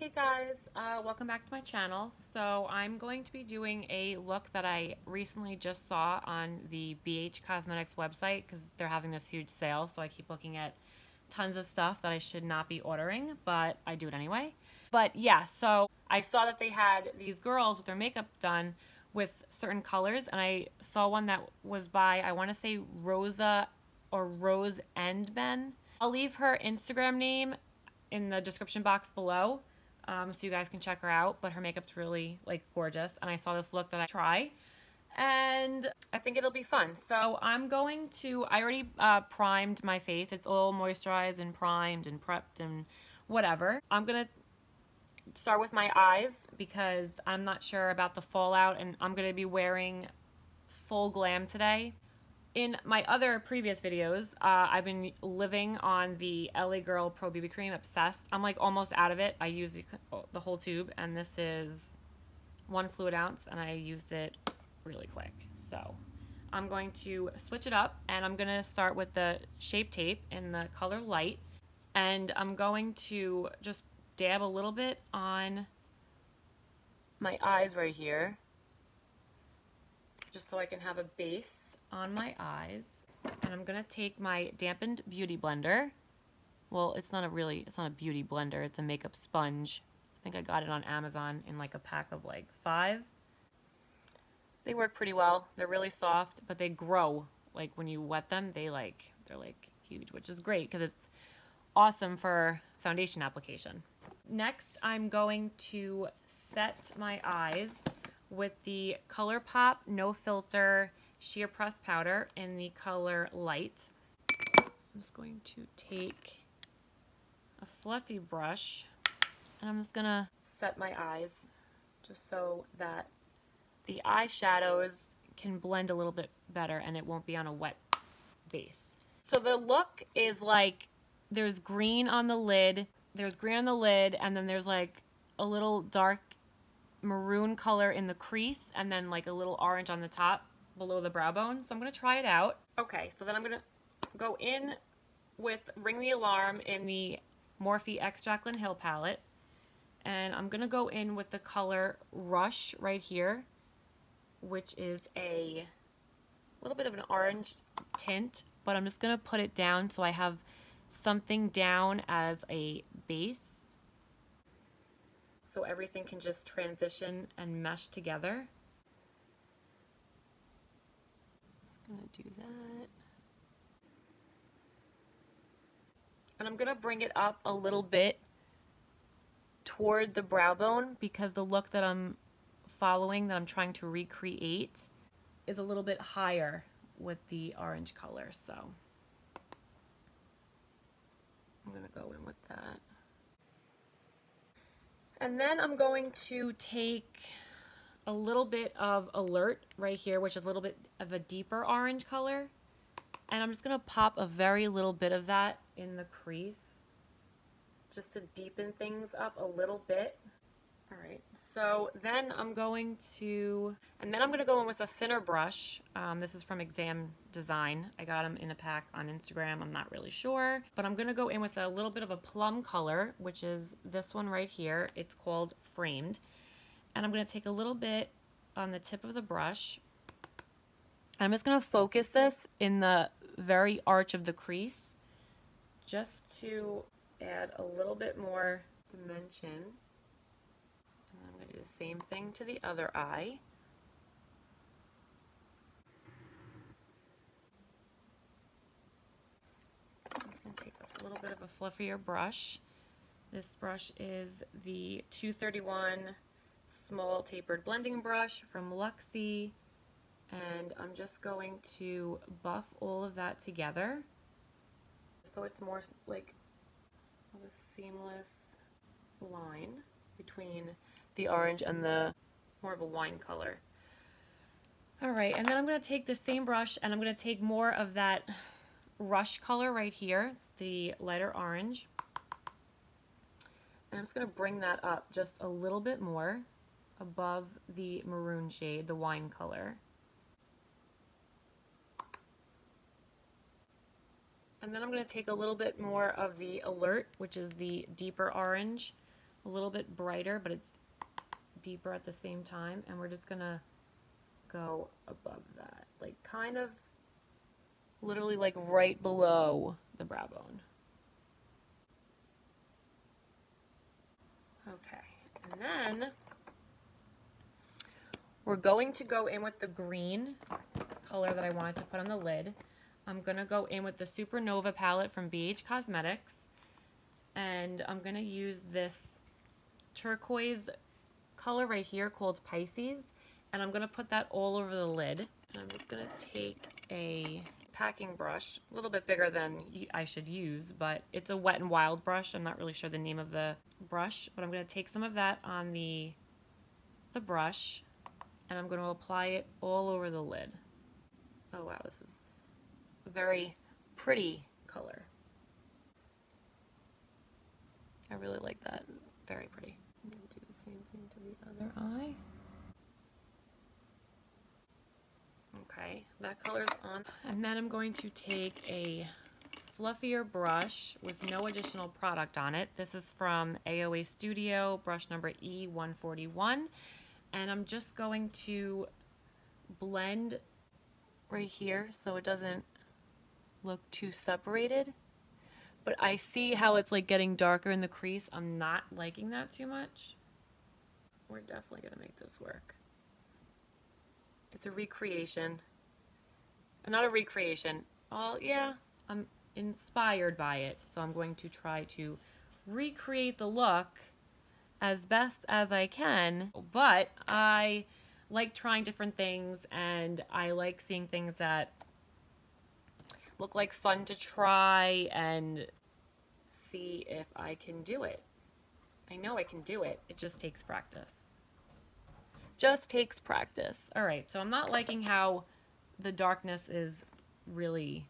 Hey guys, welcome back to my channel. So I'm going to be doing a look that I recently just saw on the Bhcosmetics website because they're having this huge sale, so I keep looking at tons of stuff that I should not be ordering, but I do it anyway. But yeah, so I saw that they had these girls with their makeup done with certain colors, and I saw one that was by, I want to say Rosa or Rose Endben. I'll leave her Instagram name in the description box below, so you guys can check her out. But her makeup's really gorgeous, and I saw this look that I try, and I think it'll be fun. So I'm going to, I already primed my face. It's all moisturized and primed and prepped and whatever. I'm gonna start with my eyes because I'm not sure about the fallout, and I'm gonna be wearing full glam today. In my other previous videos, I've been living on the LA Girl Pro BB Cream, obsessed. I'm like almost out of it. I use the whole tube, and this is 1 fluid ounce, and I use it really quick. So I'm going to switch it up, and I'm going to start with the Shape Tape in the color Light, and I'm going to just dab a little bit on my eyes right here, just so I can have a base on my eyes. And I'm gonna take my dampened beauty blender. Well, it's not a beauty blender, it's a makeup sponge. I think I got it on Amazon in like a pack of like 5. They work pretty well. They're really soft, but they grow. Like when you wet them, they're like huge, which is great because it's awesome for foundation application. Next, I'm going to set my eyes with the ColourPop No Filter Sheer Press Powder in the color Light. I'm just going to take a fluffy brush, and I'm just gonna set my eyes just so that the eyeshadows can blend a little bit better and it won't be on a wet base. So the look is like there's green on the lid, and then there's like a little dark maroon color in the crease, and then like a little orange on the top below the brow bone. So I'm going to try it out. Okay, so then I'm going to go in with Ring the Alarm in the Morphe X Jaclyn Hill palette. And I'm going to go in with the color Rush right here, which is a little bit of an orange tint, but I'm just going to put it down so I have something down as a base, so everything can just transition and mesh together. I'm gonna do that. And I'm gonna bring it up a little bit toward the brow bone because the look that I'm following, that I'm trying to recreate, is a little bit higher with the orange color. So I'm gonna go in with that. And then I'm going to take a little bit of Alert right here, which is a little bit of a deeper orange color. And I'm just going to pop a very little bit of that in the crease, just to deepen things up a little bit. All right, so then I'm going to go in with a thinner brush. This is from Exam Design. I got them in a pack on Instagram. I'm not really sure, but I'm going to go in with a little bit of a plum color, which is this one right here. It's called Framed. And I'm going to take a little bit on the tip of the brush. I'm just going to focus this in the very arch of the crease, just to add a little bit more dimension. And I'm going to do the same thing to the other eye. I'm just going to take a little bit of a fluffier brush. This brush is the 231 Small Tapered Blending Brush from Luxie, and I'm just going to buff all of that together so it's more like a seamless line between the orange and the more of a wine color. Alright, and then I'm going to take the same brush and I'm going to take more of that Rush color right here, the lighter orange, and I'm just going to bring that up just a little bit more above the maroon shade, the wine color. And then I'm going to take a little bit more of the Alert, which is the deeper orange, a little bit brighter, but it's deeper at the same time. And we're just gonna go above that, like kind of literally like right below the brow bone. Okay, and then we're going to go in with the green color that I wanted to put on the lid. I'm going to go in with the Supernova palette from Bhcosmetics, and I'm going to use this turquoise color right here called Pisces, and I'm going to put that all over the lid. And I'm just going to take a packing brush, a little bit bigger than I should use, but it's a Wet n Wild brush. I'm not really sure the name of the brush, but I'm going to take some of that on the brush, and I'm going to apply it all over the lid. Oh wow, this is a very pretty color. I really like that. Very pretty. I'm going to do the same thing to the other eye. Okay, that color's on. And then I'm going to take a fluffier brush with no additional product on it. This is from AOA Studio, brush number E141. And I'm just going to blend right here so it doesn't look too separated. But I see how it's like getting darker in the crease. I'm not liking that too much. We're definitely gonna make this work. It's a recreation. Not a recreation. Oh yeah, I'm inspired by it. So I'm going to try to recreate the look as best as I can. But I like trying different things, and I like seeing things that look like fun to try and see if I can do it. I know I can do it. It just takes practice. Just takes practice. All right, so I'm not liking how the darkness is really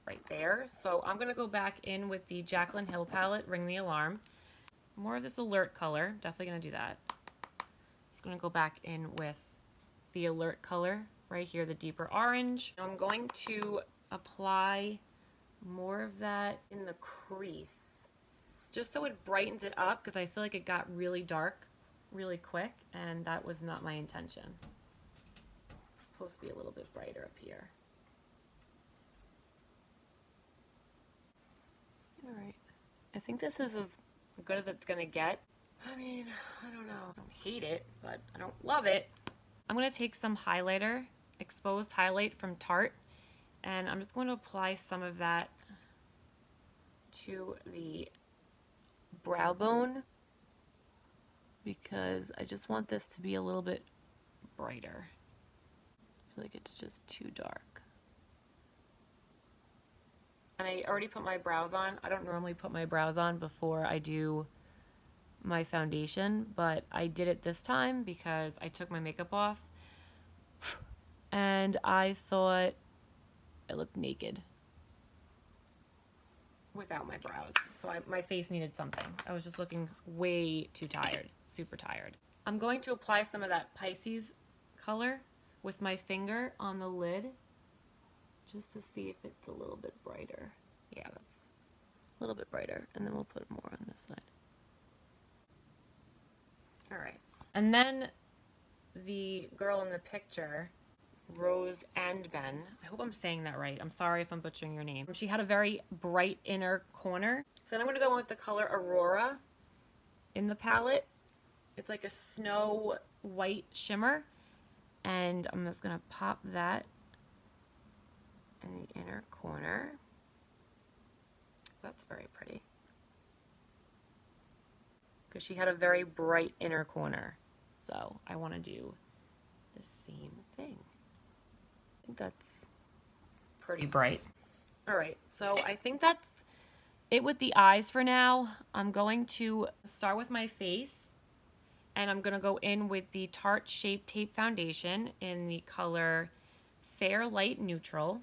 right there. So I'm gonna go back in with the Jaclyn Hill palette, Ring the Alarm. More of this alert color, definitely gonna do that. Just gonna go back in with the alert color right here, the deeper orange. I'm going to apply more of that in the crease, just so it brightens it up, because I feel like it got really dark really quick, and that was not my intention. It's supposed to be a little bit brighter up here. All right, I think this is as good as it's gonna get. I mean, I don't know. I don't hate it, but I don't love it. I'm gonna take some highlighter, exposed highlight from Tarte, and I'm just going to apply some of that to the brow bone, because I just want this to be a little bit brighter. I feel like it's just too dark. And I already put my brows on. I don't normally put my brows on before I do my foundation, but I did it this time because I took my makeup off and I thought I looked naked without my brows. So my face needed something. I was just looking way too tired, super tired. I'm going to apply some of that Pisces color with my finger on the lid just to see if it's a little bit brighter. Yeah, that's a little bit brighter. And then we'll put more on this side. All right. And then the girl in the picture, Rose and Ben, I hope I'm saying that right. I'm sorry if I'm butchering your name. She had a very bright inner corner. So then I'm going to go in with the color Aurora in the palette. It's like a snow white shimmer. And I'm just going to pop that in the inner corner. That's very pretty. Because she had a very bright inner corner. So I want to do the same thing. I think that's pretty bright. All right, so I think that's it with the eyes for now. I'm going to start with my face, and I'm going to go in with the Tarte Shape Tape Foundation in the color Fair Light Neutral.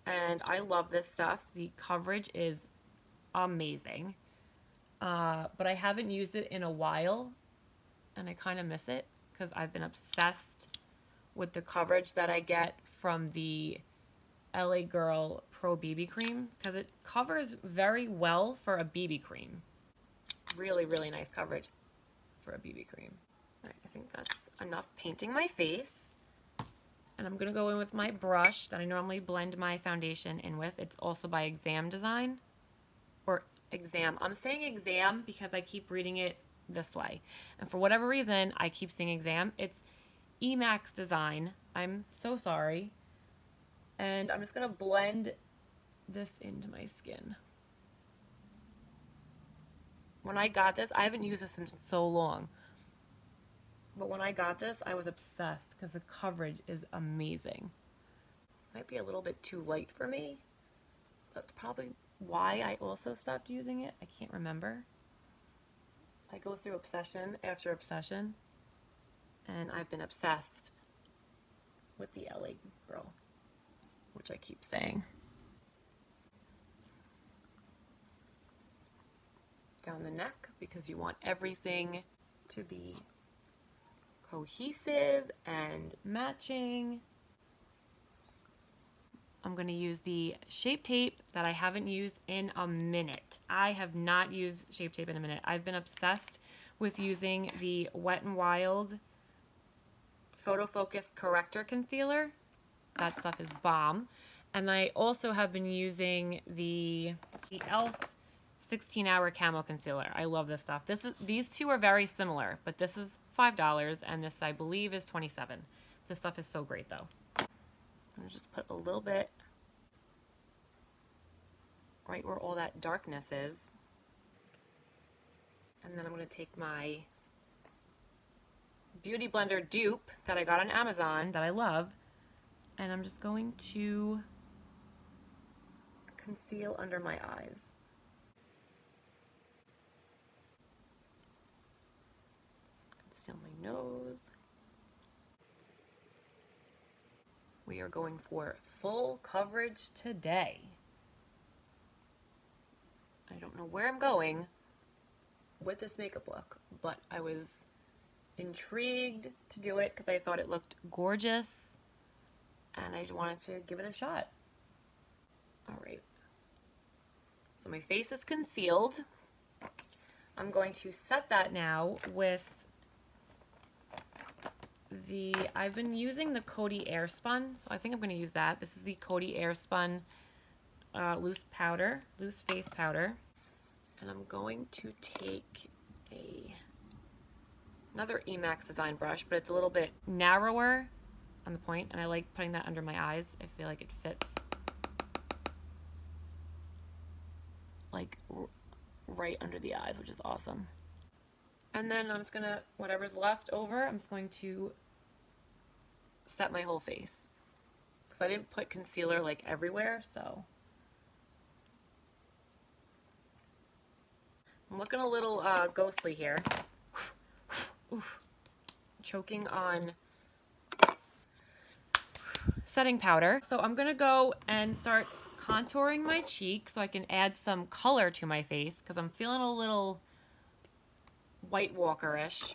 And I love this stuff. The coverage is amazing. But I haven't used it in a while, and I kind of miss it because I've been obsessed with the coverage that I get from the LA Girl Pro BB Cream, because it covers very well for a BB cream. Really, really nice coverage for a BB cream. All right, I think that's enough painting my face. And I'm gonna go in with my brush that I normally blend my foundation in with. It's also by Exam Design, or Exam. I'm saying Exam because I keep reading it this way. And for whatever reason, I keep saying Exam. It's Emax Design. I'm so sorry. And I'm just gonna blend this into my skin. When I got this, I haven't used this in so long. But when I got this, I was obsessed because the coverage is amazing. Might be a little bit too light for me. That's probably why I also stopped using it. I can't remember. I go through obsession after obsession, and I've been obsessed with the LA Girl, which I keep saying. Down the neck, because you want everything to be cohesive and matching. I'm going to use the Shape Tape that I haven't used in a minute. I have not used Shape Tape in a minute. I've been obsessed with using the Wet n Wild Photo Focus Corrector Concealer. That stuff is bomb. And I also have been using the e.l.f. 16-hour Camo Concealer. I love this stuff. These two are very similar, but this is $5 and this, I believe, is $27. This stuff is so great though. I'm gonna just put a little bit right where all that darkness is. And then I'm gonna take my Beauty Blender dupe that I got on Amazon that I love, and I'm just going to conceal under my eyes. Conceal my nose. We are going for full coverage today. I don't know where I'm going with this makeup look, but I was intrigued to do it because I thought it looked gorgeous and I just wanted to give it a shot. All right. So my face is concealed. I'm going to set that now with I've been using the Coty Airspun, so I think I'm going to use that. This is the Coty Airspun loose face powder. And I'm going to take another Emax Design brush, but it's a little bit narrower on the point, and I like putting that under my eyes. I feel like it fits like right under the eyes, which is awesome. And then I'm just gonna, whatever's left over, I'm just going to set my whole face. Because I didn't put concealer like everywhere, so. I'm looking a little ghostly here. Oof. Choking on setting powder. So I'm gonna go and start contouring my cheeks so I can add some color to my face because I'm feeling a little White Walker-ish.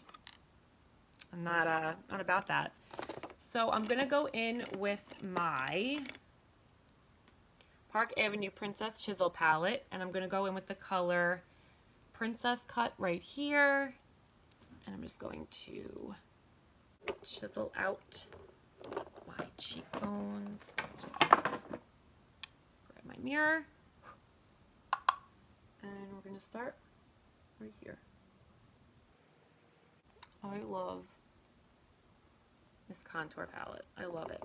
I'm not about that. So I'm gonna go in with my Park Avenue Princess Chisel palette, and I'm gonna go in with the color Princess Cut right here, and I'm just going to chisel out my cheekbones. Just grab my mirror, and we're gonna start right here. I love this contour palette. I love it.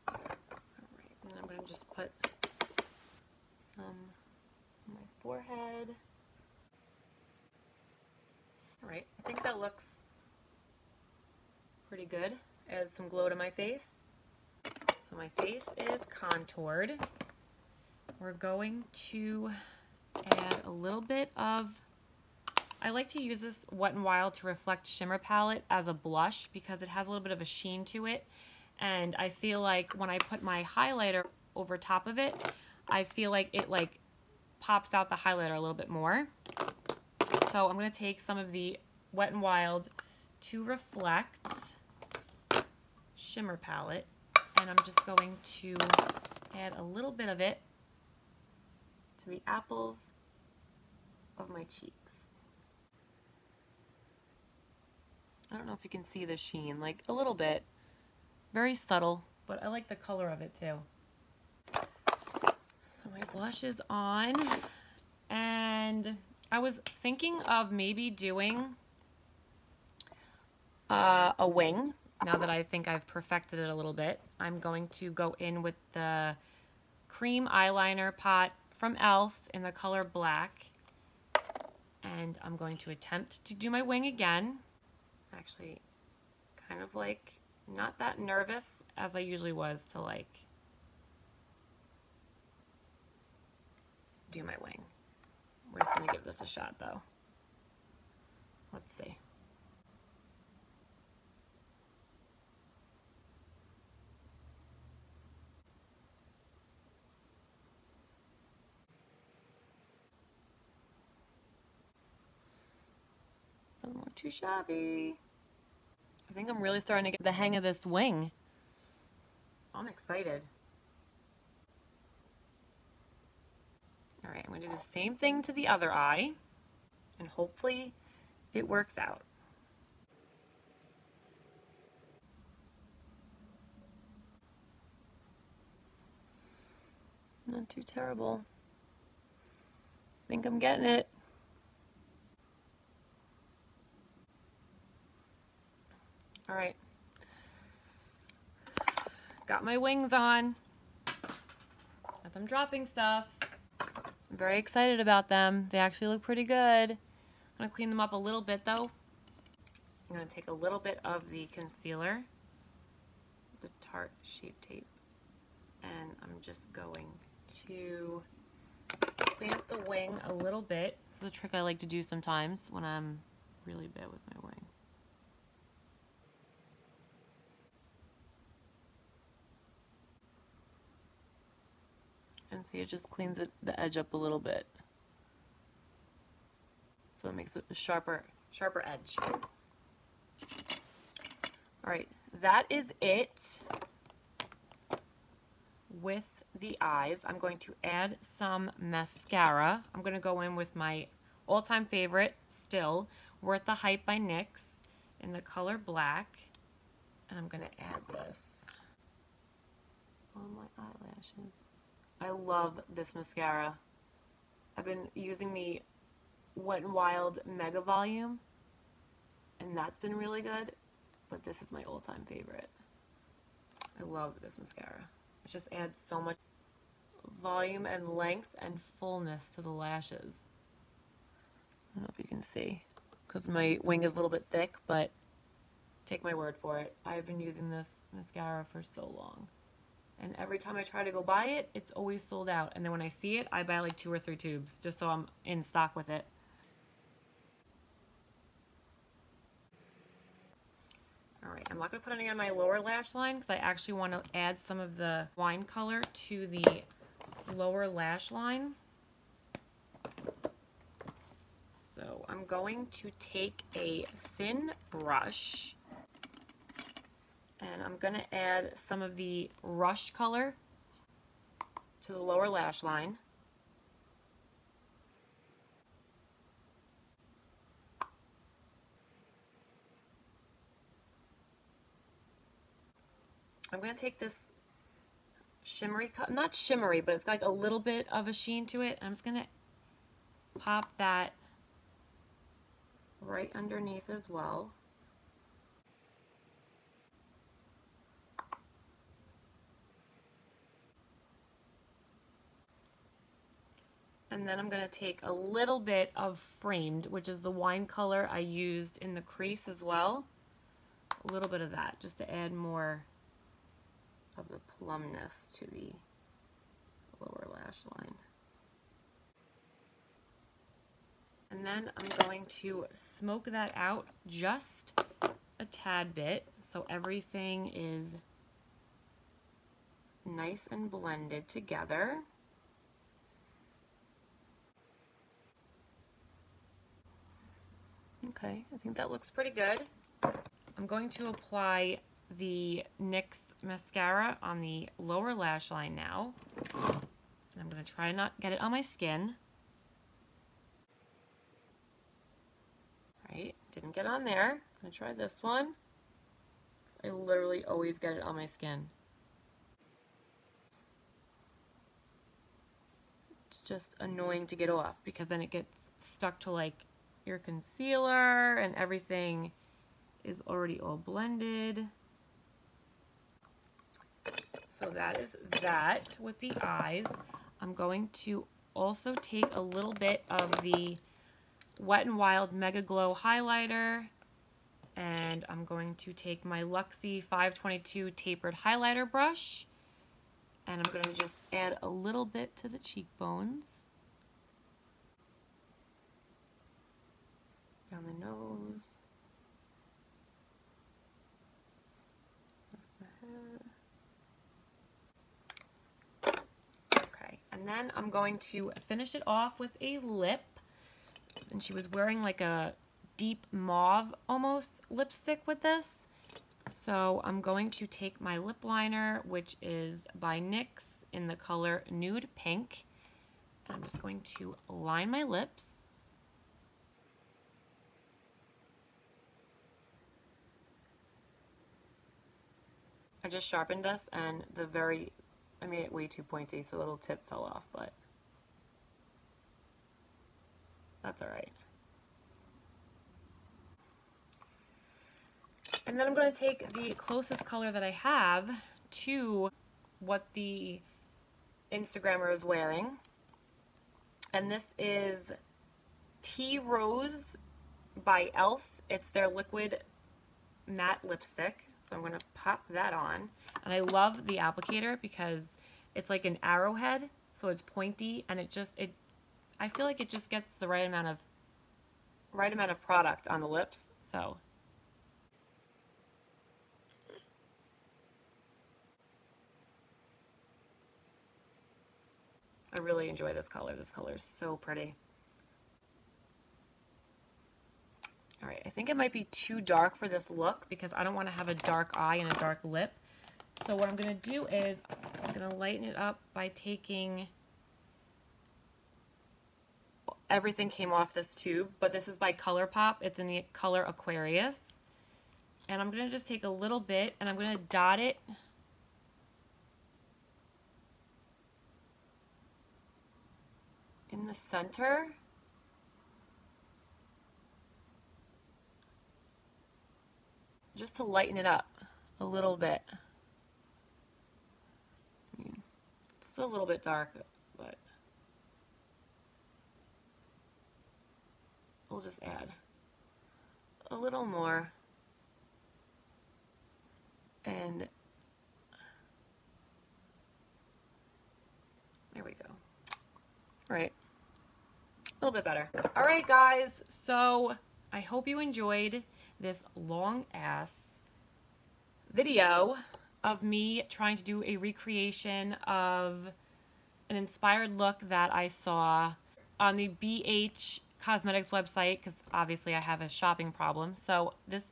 Alright, and then I'm going to just put some on my forehead. Alright, I think that looks pretty good. Add some glow to my face. So my face is contoured. We're going to add a little bit of, I like to use this Wet n Wild to Reflect Shimmer palette as a blush because it has a little bit of a sheen to it, and I feel like when I put my highlighter over top of it, I feel like it like pops out the highlighter a little bit more. So I'm going to take some of the Wet n Wild to Reflect Shimmer palette, and I'm just going to add a little bit of it to the apples of my cheeks. I don't know if you can see the sheen, like a little bit. Very subtle, but I like the color of it too. So my blush is on, and I was thinking of maybe doing a wing. Now that I think I've perfected it a little bit, I'm going to go in with the cream eyeliner pot from e.l.f. in the color black, and I'm going to attempt to do my wing again. Actually, kind of like not that nervous as I usually was to like do my wing. We're just gonna give this a shot though. Let's see. Doesn't look too shabby. I think I'm really starting to get the hang of this wing. I'm excited. All right, I'm gonna do the same thing to the other eye, and hopefully it works out. Not too terrible. I think I'm getting it. All right. Got my wings on. As I'm dropping stuff. I'm very excited about them. They actually look pretty good. I'm gonna clean them up a little bit though. I'm gonna take a little bit of the concealer, the Tarte Shape Tape, and I'm just going to clean up the wing a little bit. This is a trick I like to do sometimes when I'm really bad with my wing. And see, it just cleans the edge up a little bit. So it makes it a sharper edge. All right, that is it with the eyes. I'm going to add some mascara. I'm going to go in with my all-time favorite still, Worth the Hype by NYX in the color black. And I'm going to add this on my eyelashes. I love this mascara. I've been using the Wet n Wild Mega Volume, and that's been really good, but this is my all-time favorite. I love this mascara. It just adds so much volume and length and fullness to the lashes. I don't know if you can see, because my wing is a little bit thick, but take my word for it. I've been using this mascara for so long. And every time I try to go buy it, it's always sold out. And then when I see it, I buy like 2 or 3 tubes just so I'm in stock with it. All right, I'm not gonna put any on my lower lash line because I actually want to add some of the wine color to the lower lash line. So I'm going to take a thin brush, and I'm going to add some of the Rush color to the lower lash line. I'm going to take this shimmery, not shimmery, but it's got like a little bit of a sheen to it. I'm just going to pop that right underneath as well. And then I'm going to take a little bit of Framed, which is the wine color I used in the crease as well. A little bit of that, just to add more of the plumness to the lower lash line. And then I'm going to smoke that out just a tad bit so everything is nice and blended together. Okay, I think that looks pretty good. I'm going to apply the NYX mascara on the lower lash line now. And I'm going to try not get it on my skin. Right, didn't get on there. I'm gonna try this one. I literally always get it on my skin. It's just annoying to get off because then it gets stuck to like your concealer and everything is already all blended. So that is that with the eyes. I'm going to also take a little bit of the Wet n Wild Mega Glow highlighter, and I'm going to take my Luxie 522 tapered highlighter brush, and I'm going to just add a little bit to the cheekbones, down the nose, the head. Okay, and then I'm going to finish it off with a lip. And she was wearing like a deep mauve almost lipstick with this. So I'm going to take my lip liner, which is by NYX in the color Nude Pink. And I'm just going to line my lips. I just sharpened this and I made it way too pointy, so the little tip fell off, but that's all right. And then I'm going to take the closest color that I have to what the Instagrammer is wearing. And this is Tea Rose by e.l.f. It's their liquid matte lipstick. So I'm going to pop that on. And I love the applicator because it's like an arrowhead, so it's pointy, and I feel like it just gets the right amount of product on the lips. So I really enjoy this color. This color is so pretty. All right, I think it might be too dark for this look because I don't want to have a dark eye and a dark lip. So what I'm going to do is I'm going to lighten it up by taking, everything came off this tube, but this is by ColourPop. It's in the color Aquarius. And I'm going to just take a little bit and I'm going to dot it in the center. Just to lighten it up a little bit. It's still a little bit dark, but we'll just add a little more. And there we go. All right, a little bit better. All right, guys, so I hope you enjoyed this long ass video of me trying to do a recreation of an inspired look that I saw on the Bhcosmetics website, because obviously I have a shopping problem. So this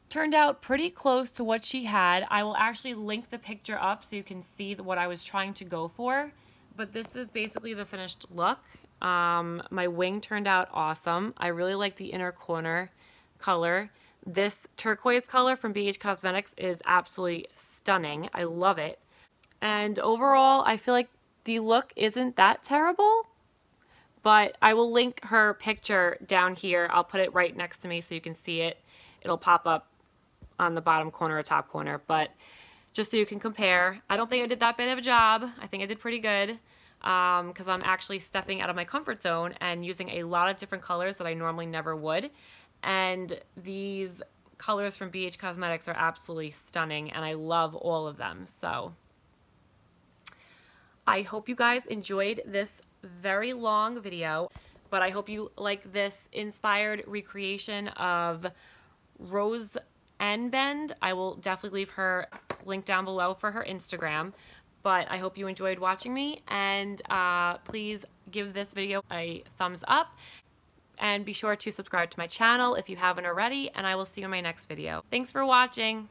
turned out pretty close to what she had. I will actually link the picture up so you can see what I was trying to go for. But this is basically the finished look. My wing turned out awesome. I really like the inner corner color. This turquoise color from Bhcosmetics is absolutely stunning. I love it. And overall, I feel like the look isn't that terrible, but I will link her picture down here. I'll put it right next to me so you can see it. It'll pop up on the bottom corner or top corner, but just so you can compare. I don't think I did that bad of a job. I think I did pretty good because I'm actually stepping out of my comfort zone and using a lot of different colors that I normally never would. And these colors from Bhcosmetics are absolutely stunning, and I love all of them. So I hope you guys enjoyed this very long video, but I hope you like this inspired recreation of Rose N Bend. I will definitely leave her link down below for her Instagram, but I hope you enjoyed watching me, and please give this video a thumbs up. And be sure to subscribe to my channel if you haven't already, and I will see you in my next video. Thanks for watching.